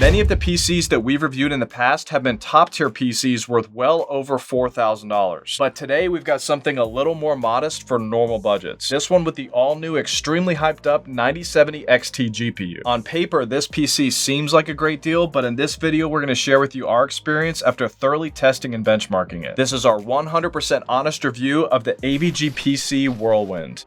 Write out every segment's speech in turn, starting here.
Many of the PCs that we've reviewed in the past have been top tier PCs worth well over $4,000. But today we've got something a little more modest for normal budgets. This one with the all new, extremely hyped up 9070 XT GPU. On paper, this PC seems like a great deal, but in this video we're going to share with you our experience after thoroughly testing and benchmarking it. This is our 100% honest review of the AVGPC Whirlwind.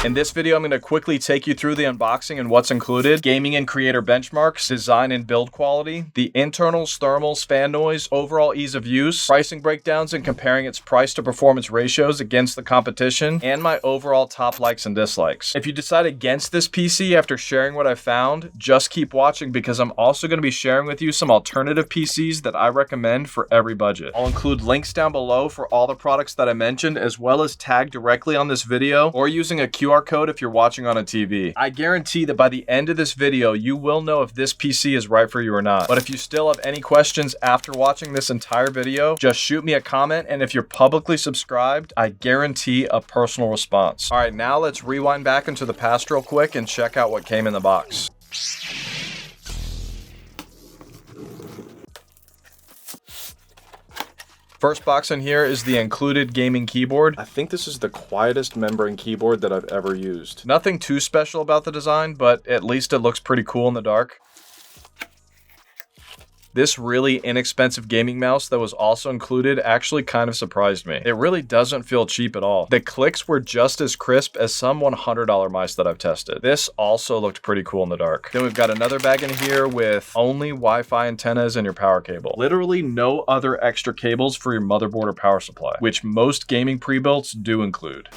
In this video, I'm going to quickly take you through the unboxing and what's included, gaming and creator benchmarks, design and build quality, the internals, thermals, fan noise, overall ease of use, pricing breakdowns and comparing its price to performance ratios against the competition, and my overall top likes and dislikes. If you decide against this PC after sharing what I found, just keep watching because I'm also going to be sharing with you some alternative PCs that I recommend for every budget. I'll include links down below for all the products that I mentioned, as well as tag directly on this video or using a QR code if you're watching on a TV. I guarantee that by the end of this video, you will know if this PC is right for you or not. But if you still have any questions after watching this entire video, just shoot me a comment, and if you're publicly subscribed, I guarantee a personal response. All right, now let's rewind back into the past real quick and check out what came in the box. First box in here is the included gaming keyboard. I think this is the quietest membrane keyboard that I've ever used. Nothing too special about the design, but at least it looks pretty cool in the dark. This really inexpensive gaming mouse that was also included actually kind of surprised me. It really doesn't feel cheap at all. The clicks were just as crisp as some $100 mice that I've tested. This also looked pretty cool in the dark. Then we've got another bag in here with only Wi-Fi antennas and your power cable. Literally no other extra cables for your motherboard or power supply, which most gaming pre-builts do include.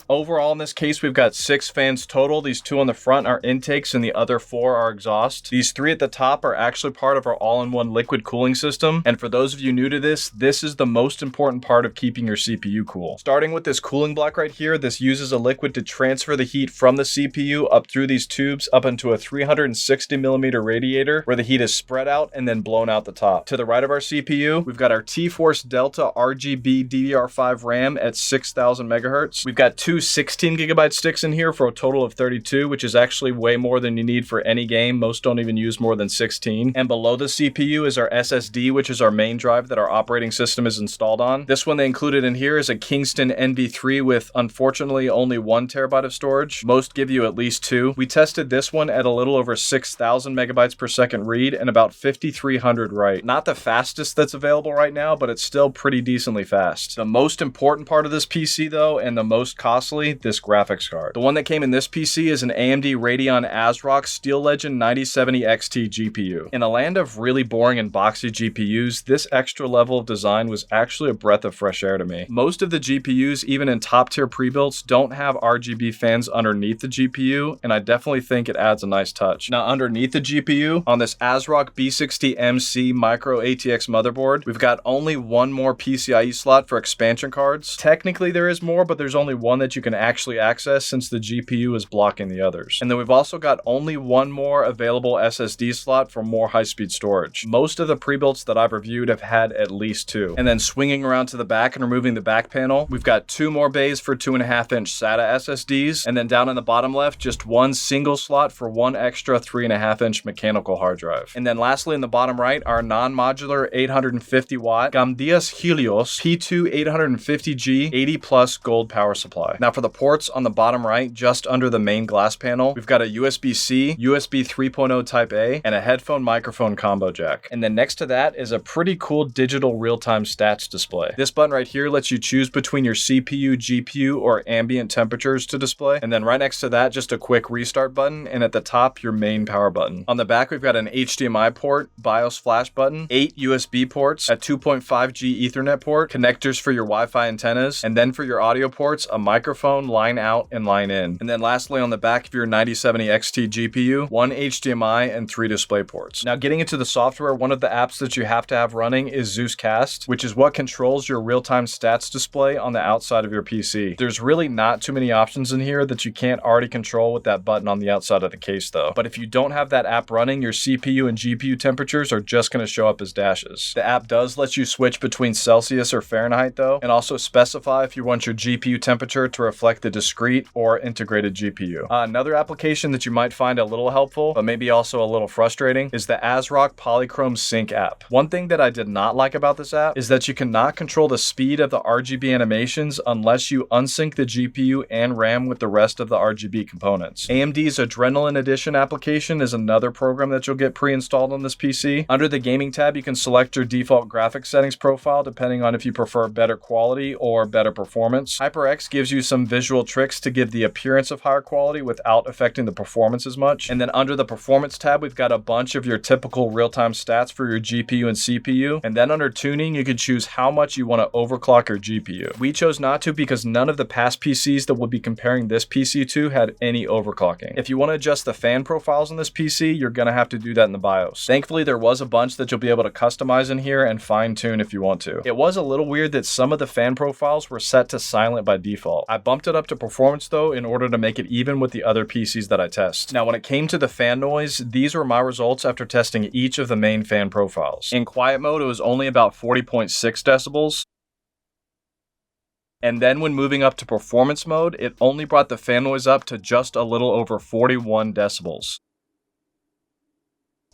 Overall, in this case, we've got 6 fans total. These 2 on the front are intakes and the other 4 are exhaust. These 3 at the top are actually part of our all-in-one liquid cooling system. And for those of you new to this is the most important part of keeping your CPU cool. Starting with this cooling block right here, this uses a liquid to transfer the heat from the CPU up through these tubes up into a 360mm radiator where the heat is spread out and then blown out the top. To the right of our CPU, we've got our T-Force Delta RGB DDR5 RAM at 6000 megahertz. We've got 2 16GB sticks in here for a total of 32, which is actually way more than you need for any game. Most don't even use more than 16. And below the CPU is our SSD, which is our main drive that our operating system is installed on. This one they included in here is a Kingston NV3 with, unfortunately, only 1 terabyte of storage. Most give you at least 2. We tested this one at a little over 6,000 megabytes per second read and about 5,300 write. Not the fastest that's available right now, but it's still pretty decently fast. The most important part of this PC, though, and the most costly, this graphics card. The one that came in this PC is an AMD Radeon ASRock Steel Legend 9070 XT GPU. In a land of really boring and boxy GPUs, this extra level of design was actually a breath of fresh air to me. Most of the GPUs, even in top tier pre-builts, don't have RGB fans underneath the GPU, and I definitely think it adds a nice touch. Now, underneath the GPU, on this ASRock B60MC Micro ATX motherboard, we've got only 1 more PCIe slot for expansion cards. Technically there is more, but there's only one that you can actually access since the GPU is blocking the others. And then we've also got only 1 more available SSD slot for more high-speed storage. Most of the pre-builts that I've reviewed have had at least 2. And then swinging around to the back and removing the back panel, we've got 2 more bays for 2.5-inch SATA SSDs, and then down in the bottom left, just 1 single slot for 1 extra 3.5-inch mechanical hard drive. And then lastly in the bottom right, our non-modular 850-watt Gamdias Helios P2 850G 80+ gold power supply. Now for the ports on the bottom right, just under the main glass panel, we've got a USB-C, USB 3.0 Type A, and a headphone microphone combo jack. And then next to that is a pretty cool digital real-time stats display. This button right here lets you choose between your CPU, GPU, or ambient temperatures to display. And then right next to that, just a quick restart button, and at the top, your main power button. On the back, we've got an HDMI port, BIOS flash button, 8 USB ports, a 2.5G Ethernet port, connectors for your Wi-Fi antennas, and then for your audio ports, a microphone microphone, line out, and line in. And then lastly, on the back of your 9070 XT GPU, 1 HDMI and 3 display ports. Now getting into the software, one of the apps that you have to have running is Zeus Cast, which is what controls your real-time stats display on the outside of your PC. There's really not too many options in here that you can't already control with that button on the outside of the case though. But if you don't have that app running, your CPU and GPU temperatures are just going to show up as dashes. The app does let you switch between Celsius or Fahrenheit though, and also specify if you want your GPU temperature to reflect the discrete or integrated GPU. Another application that you might find a little helpful, but maybe also a little frustrating, is the ASRock Polychrome Sync app. One thing that I did not like about this app is that you cannot control the speed of the RGB animations unless you unsync the GPU and RAM with the rest of the RGB components. AMD's Adrenalin Edition application is another program that you'll get pre-installed on this PC. Under the gaming tab, you can select your default graphics settings profile depending on if you prefer better quality or better performance. HyperX gives you some visual tricks to give the appearance of higher quality without affecting the performance as much. And then under the performance tab, we've got a bunch of your typical real-time stats for your GPU and CPU. And then under tuning, you can choose how much you want to overclock your GPU. We chose not to because none of the past PCs that we'll be comparing this PC to had any overclocking. If you want to adjust the fan profiles on this PC, you're going to have to do that in the BIOS. Thankfully, there was a bunch that you'll be able to customize in here and fine-tune if you want to. It was a little weird that some of the fan profiles were set to silent by default. I bumped it up to performance though in order to make it even with the other PCs that I test. Now when it came to the fan noise, these were my results after testing each of the main fan profiles. In quiet mode, it was only about 40.6 decibels. And then when moving up to performance mode, it only brought the fan noise up to just a little over 41 decibels.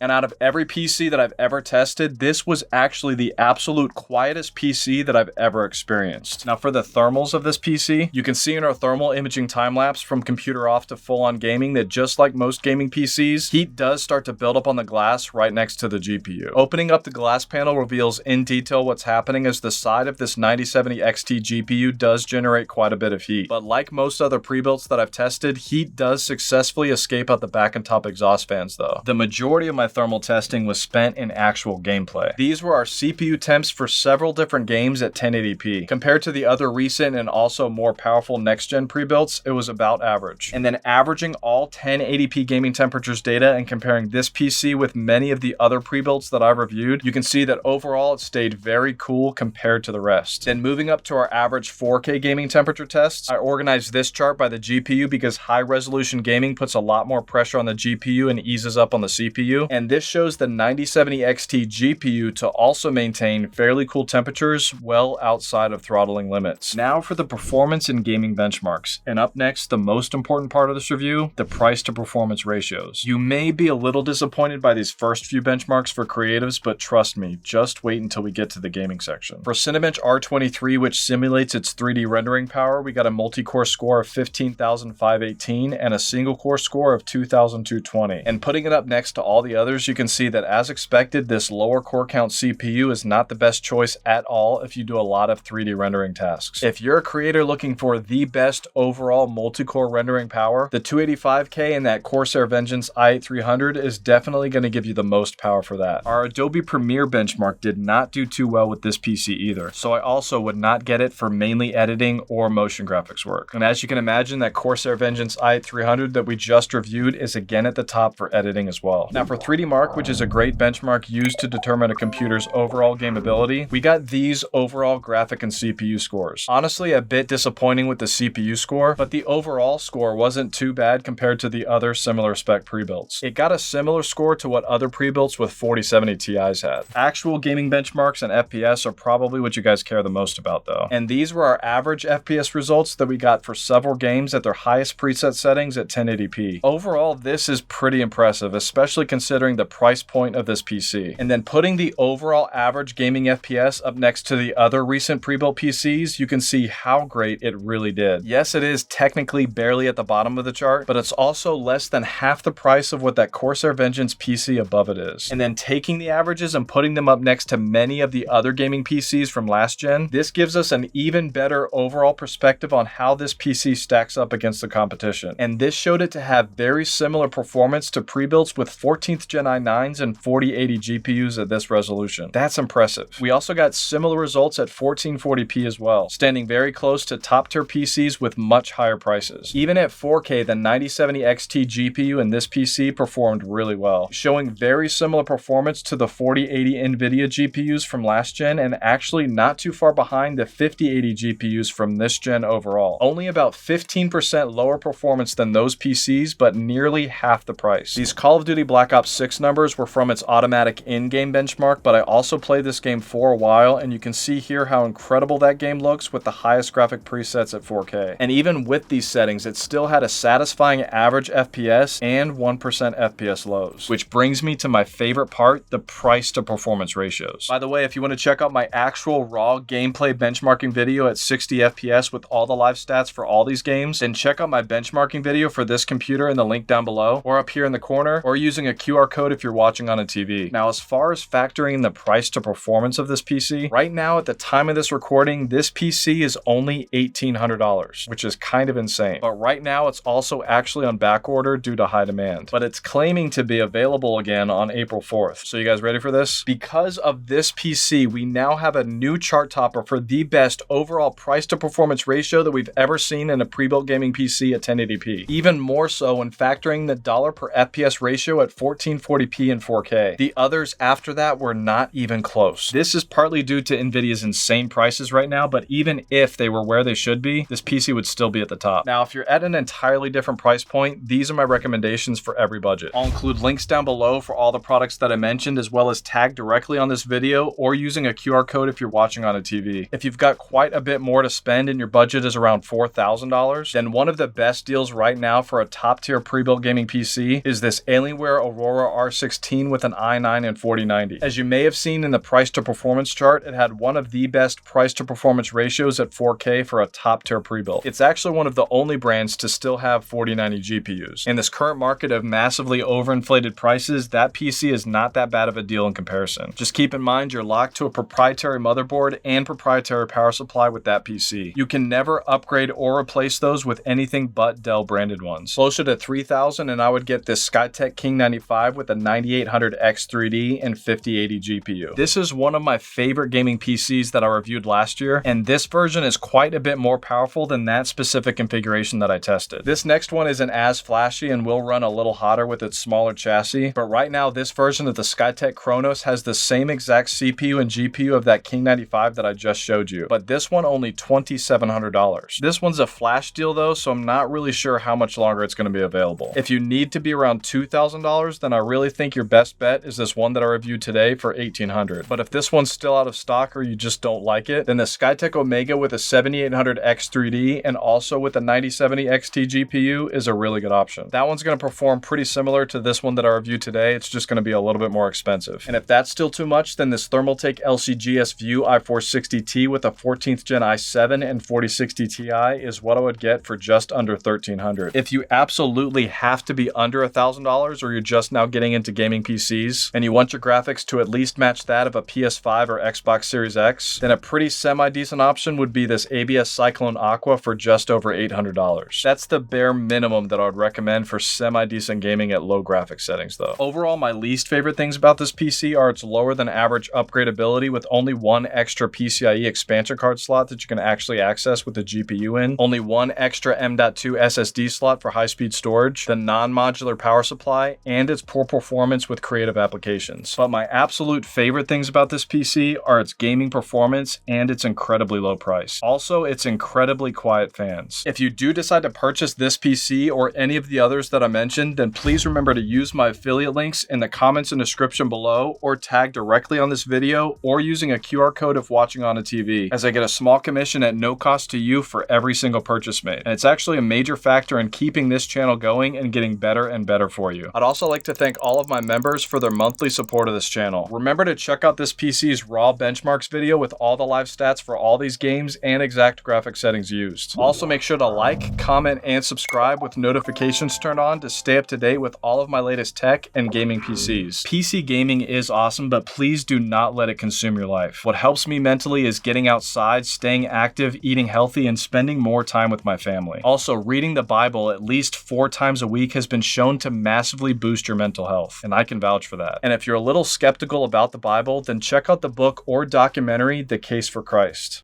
And out of every PC that I've ever tested, this was actually the absolute quietest PC that I've ever experienced. Now for the thermals of this PC, you can see in our thermal imaging time-lapse from computer off to full-on gaming that just like most gaming PCs, heat does start to build up on the glass right next to the GPU. Opening up the glass panel reveals in detail what's happening as the side of this 9070 XT GPU does generate quite a bit of heat. But like most other pre-builts that I've tested, heat does successfully escape out the back and top exhaust fans though. The majority of my thermal testing was spent in actual gameplay. These were our CPU temps for several different games at 1080p. Compared to the other recent and also more powerful next-gen pre-builts, it was about average. And then averaging all 1080p gaming temperatures data and comparing this PC with many of the other pre-builts that I've reviewed, you can see that overall it stayed very cool compared to the rest. Then moving up to our average 4K gaming temperature tests, I organized this chart by the GPU because high-resolution gaming puts a lot more pressure on the GPU and eases up on the CPU. And this shows the 9070 XT GPU to also maintain fairly cool temperatures well outside of throttling limits. Now for the performance and gaming benchmarks. And up next, the most important part of this review, the price to performance ratios. You may be a little disappointed by these first few benchmarks for creatives, but trust me, just wait until we get to the gaming section. For Cinebench R23, which simulates its 3D rendering power, we got a multi-core score of 15,518 and a single core score of 2,220. And putting it up next to all the others, you can see that as expected, this lower core count CPU is not the best choice at all if you do a lot of 3D rendering tasks. If you're a creator looking for the best overall multi-core rendering power, the 285K and that Corsair Vengeance i8-300 is definitely going to give you the most power for that. Our Adobe Premiere benchmark did not do too well with this PC either, so I also would not get it for mainly editing or motion graphics work. And as you can imagine, that Corsair Vengeance i8-300 that we just reviewed is again at the top for editing as well. Now for 3D Mark, which is a great benchmark used to determine a computer's overall gameability, we got these overall graphic and CPU scores. Honestly, a bit disappointing with the CPU score, but the overall score wasn't too bad compared to the other similar spec pre-builts. It got a similar score to what other pre-builts with 4070 Ti's had. Actual gaming benchmarks and FPS are probably what you guys care the most about though. And these were our average FPS results that we got for several games at their highest preset settings at 1080p. Overall, this is pretty impressive, especially considering the price point of this PC. And then putting the overall average gaming FPS up next to the other recent pre-built PCs, you can see how great it really did. Yes, it is technically barely at the bottom of the chart, but it's also less than half the price of what that Corsair Vengeance PC above it is. And then taking the averages and putting them up next to many of the other gaming PCs from last gen, this gives us an even better overall perspective on how this PC stacks up against the competition. And this showed it to have very similar performance to pre-builts with 14th Gen i9s and 4080 GPUs at this resolution. That's impressive. We also got similar results at 1440p as well, standing very close to top-tier PCs with much higher prices. Even at 4K, the 9070 XT GPU in this PC performed really well, showing very similar performance to the 4080 NVIDIA GPUs from last gen and actually not too far behind the 5080 GPUs from this gen overall. Only about 15% lower performance than those PCs, but nearly half the price. These Call of Duty Black Ops 6 numbers were from its automatic in-game benchmark, but I also played this game for a while, and you can see here how incredible that game looks with the highest graphic presets at 4K. And even with these settings, it still had a satisfying average FPS and 1% FPS lows. Which brings me to my favorite part, the price to performance ratios. By the way, if you want to check out my actual raw gameplay benchmarking video at 60 FPS with all the live stats for all these games, then check out my benchmarking video for this computer in the link down below, or up here in the corner, or using a QR code if you're watching on a TV. Now, as far as factoring in the price to performance of this PC, right now at the time of this recording, this PC is only $1,800, which is kind of insane. But right now, it's also actually on back order due to high demand. But it's claiming to be available again on April 4th. So you guys ready for this? Because of this PC, we now have a new chart topper for the best overall price to performance ratio that we've ever seen in a pre-built gaming PC at 1080p. Even more so when factoring the dollar per FPS ratio at 1440p and 4K. The others after that were not even close. This is partly due to Nvidia's insane prices right now, but even if they were where they should be, this PC would still be at the top. Now, if you're at an entirely different price point, these are my recommendations for every budget. I'll include links down below for all the products that I mentioned, as well as tag directly on this video or using a QR code if you're watching on a TV. If you've got quite a bit more to spend and your budget is around $4,000, then one of the best deals right now for a top tier pre-built gaming PC is this Alienware Aurora R16 with an i9 and 4090. As you may have seen in the price to performance chart, it had one of the best price to performance ratios at 4K for a top tier pre-built. It's actually one of the only brands to still have 4090 GPUs. In this current market of massively overinflated prices, that PC is not that bad of a deal in comparison. Just keep in mind you're locked to a proprietary motherboard and proprietary power supply with that PC. You can never upgrade or replace those with anything but Dell branded ones. Closer to $3,000 and I would get this Skytech King 95 with a 9800X 3D and 5080 GPU. This is one of my favorite gaming PCs that I reviewed last year, and this version is quite a bit more powerful than that specific configuration that I tested. This next one isn't as flashy and will run a little hotter with its smaller chassis, but right now this version of the Skytech Chronos has the same exact CPU and GPU of that King 95 that I just showed you, but this one only $2,700. This one's a flash deal though, so I'm not really sure how much longer it's going to be available. If you need to be around $2,000, then I really think your best bet is this one that I reviewed today for $1,800. But if this one's still out of stock or you just don't like it, then the Skytech Omega with a 7800X 3D and also with a 9070 XT GPU is a really good option. That one's going to perform pretty similar to this one that I reviewed today. It's just going to be a little bit more expensive. And if that's still too much, then this Thermaltake LCGS View i460T with a 14th Gen i7 and 4060 Ti is what I would get for just under $1,300. If you absolutely have to be under $1,000 or you're just now getting into gaming PCs and you want your graphics to at least match that of a PS5 or Xbox Series X, then a pretty semi-decent option would be this ABS Cyclone Aqua for just over $800. That's the bare minimum that I would recommend for semi-decent gaming at low graphics settings though. Overall, my least favorite things about this PC are its lower than average upgradability with only one extra PCIe expansion card slot that you can actually access with the GPU in, only one extra M.2 SSD slot for high-speed storage, the non-modular power supply, and its poor performance with creative applications. But my absolute favorite things about this PC are its gaming performance and its incredibly low price. Also, its incredibly quiet fans. If you do decide to purchase this PC or any of the others that I mentioned, then please remember to use my affiliate links in the comments and description below or tag directly on this video or using a QR code if watching on a TV, as I get a small commission at no cost to you for every single purchase made. And it's actually a major factor in keeping this channel going and getting better and better for you. I'd also like to thank all of my members for their monthly support of this channel. Remember to check out this PC's raw benchmarks video with all the live stats for all these games and exact graphic settings used. Also make sure to like, comment, and subscribe with notifications turned on to stay up to date with all of my latest tech and gaming PCs. PC gaming is awesome, but please do not let it consume your life. What helps me mentally is getting outside, staying active, eating healthy, and spending more time with my family. Also, reading the Bible at least 4 times a week has been shown to massively boost your mental mental health, and I can vouch for that. And if you're a little skeptical about the Bible, then check out the book or documentary, The Case for Christ.